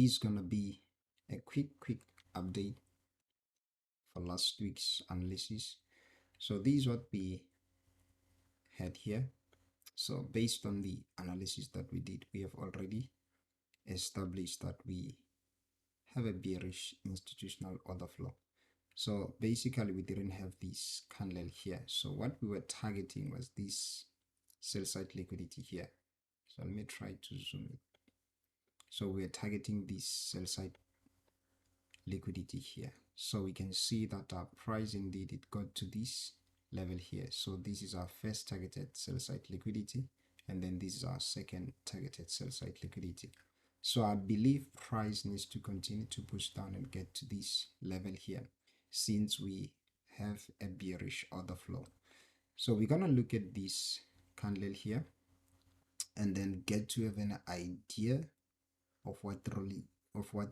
This is gonna be a quick update for last week's analysis. So this is what we had here. So based on the analysis that we did, we have already established that we have a bearish institutional order flow. So basically we didn't have this candle here. So what we were targeting was this sell side liquidity here. So let me try to zoom it. So we're targeting this sell side liquidity here. So we can see that our price indeed it got to this level here. So this is our first targeted sell side liquidity, and then this is our second targeted sell side liquidity. So I believe price needs to continue to push down and get to this level here, since we have a bearish order flow. So we're gonna look at this candle here and then get to have an idea of what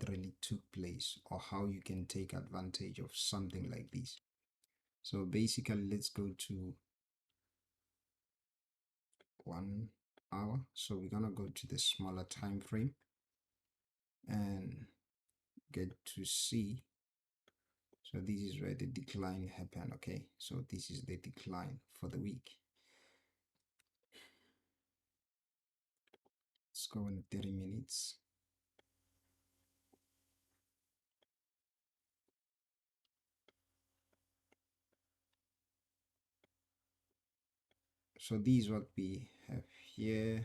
really took place, or how you can take advantage of something like this. So basically let's go to 1 hour. So we're gonna go to the smaller time frame and get to see. So this is where the decline happened. Okay, so this is the decline for the week. Let's go on 30 minutes. So this is what we have here.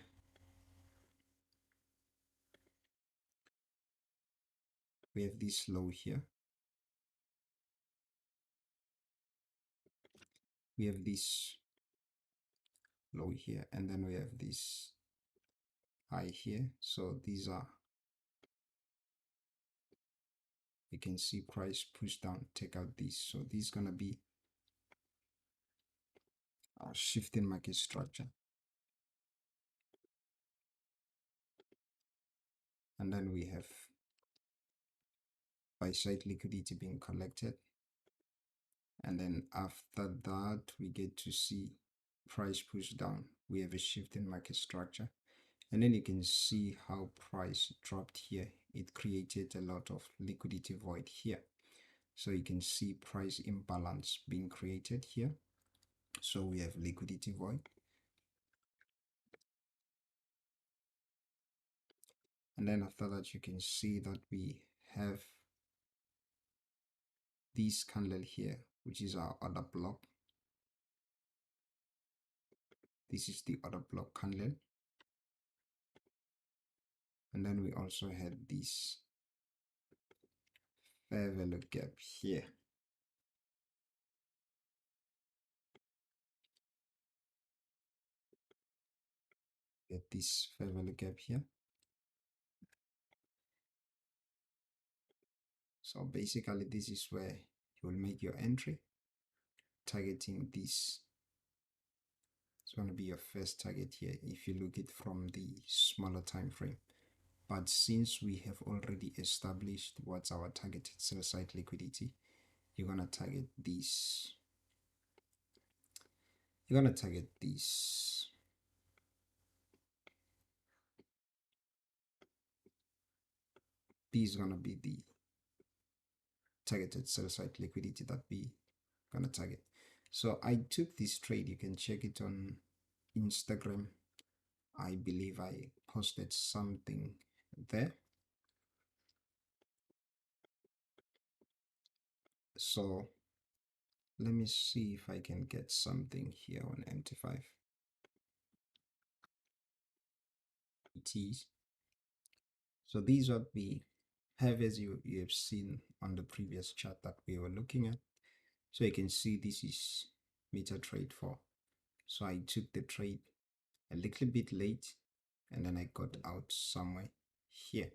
We have this low here. We have this low here, and then we have this high here. So these are, you can see price push down, take out this. So this is gonna be our shift in market structure. And then we have buy side liquidity being collected, and then after that we get to see price push down. We have a shift in market structure, and then you can see how price dropped here. It created a lot of liquidity void here. So you can see price imbalance being created here. So we have liquidity void, and then after that you can see that we have this candle here, which is our order block. This is the order block candle, and then we also had this fair value gap here. Get this fair value gap here. So basically this is where you will make your entry, targeting this. It's going to be your first target here if you look it from the smaller time frame. But since we have already established what's our targeted sell side liquidity, you're going to target this. You're going to target this. This is going to be the targeted sell side liquidity that we going to target. So I took this trade. You can check it on Instagram. I believe I posted something there. So let me see if I can get something here on MT5. It is. So these are what we have, as you have seen on the previous chart that we were looking at. So you can see this is meter trade 4. So I took the trade a little bit late, and then I got out somewhere here.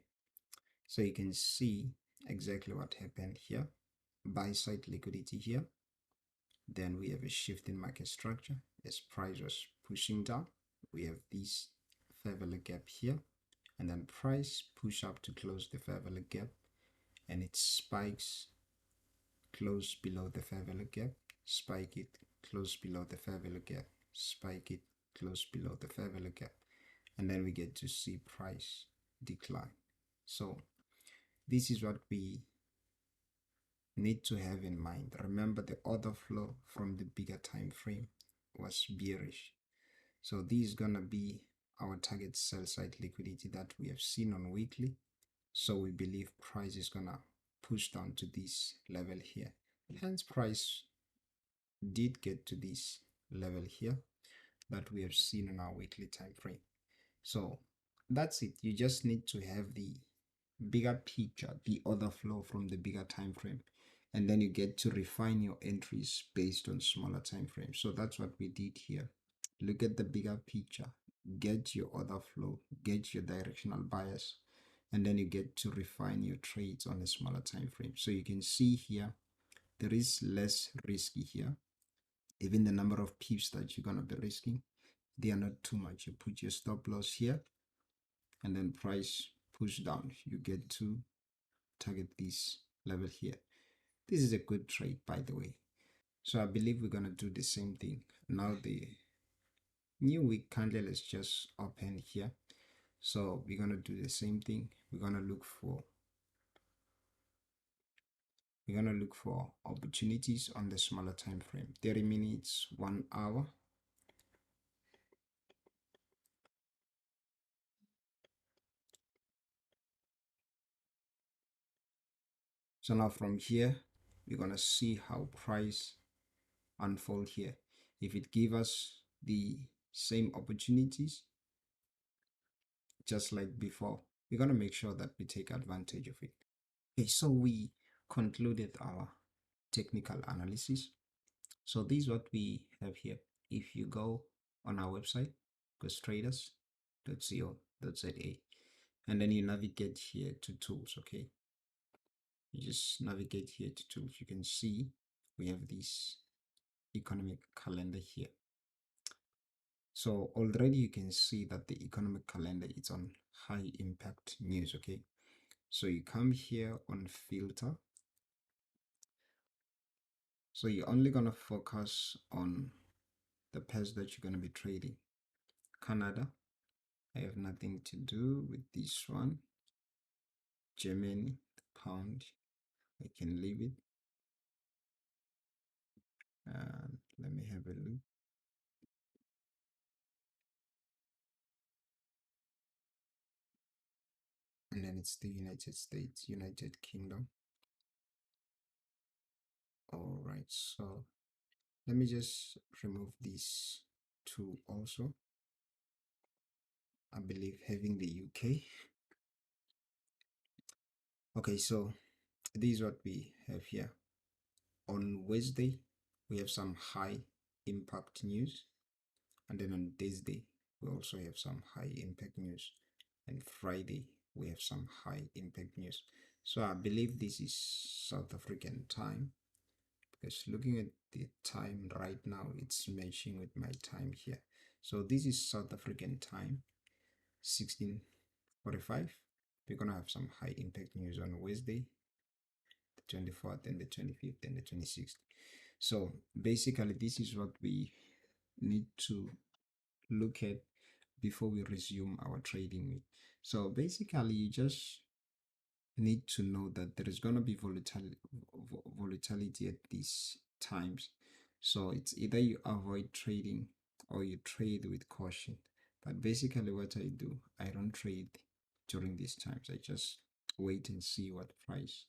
So you can see exactly what happened here. Buy side liquidity here. Then we have a shift in market structure as price was pushing down. We have this fair value gap here, and then price push up to close the fair value gap, and it spikes close below the fair value gap, spike it, close below the fair value gap, spike it, close below the fair value gap, and then we get to see price decline. So this is what we need to have in mind. Remember, the order flow from the bigger time frame was bearish. So this is gonna be our target sell side liquidity that we have seen on weekly. So we believe price is gonna push down to this level here. Hence price did get to this level here that we have seen on our weekly time frame. So that's it. You just need to have the bigger picture, the order flow from the bigger time frame, and then you get to refine your entries based on smaller time frames. So that's what we did here. Look at the bigger picture, get your order flow, get your directional bias, and then you get to refine your trades on a smaller time frame. So you can see here there is less risky here. Even the number of pips that you're going to be risking, they are not too much. You put your stop loss here, and then price push down, you get to target this level here. This is a good trade, by the way. So I believe we're going to do the same thing. Now the new week candle is just open here, so we're going to do the same thing. We're going to look for opportunities on the smaller time frame, 30 minutes, 1 hour. So now from here we're going to see how price unfold here. If it give us the same opportunities just like before, we're going to make sure that we take advantage of it. Okay, so we concluded our technical analysis. So this is what we have here. If you go on our website, ghost-traders.co.za, and then you navigate here to tools. Okay, you just navigate here to tools. You can see we have this economic calendar here. So already you can see that the economic calendar is on high impact news. Okay, so you come here on filter. So you're only going to focus on the pairs that you're going to be trading. Canada, I have nothing to do with this one. Germany, the pound, I can leave it. And let me have a look. And then it's the United States, United Kingdom. All right, so let me just remove these two also. I believe having the UK. Okay, so this is what we have here. On Wednesday, we have some high impact news. And then on Thursday, we also have some high impact news. And Friday, we have some high impact news. So I believe this is South African time, because looking at the time right now, it's matching with my time here. So this is South African time, 16:45. We're gonna have some high impact news on Wednesday, the 24th and the 25th and the 26th. So basically this is what we need to look at before we resume our trading week. So basically you just need to know that there is going to be volatility at these times. So it's either you avoid trading or you trade with caution. But basically what I do, I don't trade during these times. I just wait and see what price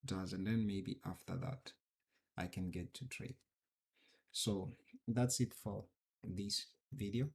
does, and then maybe after that I can get to trade. So that's it for this video.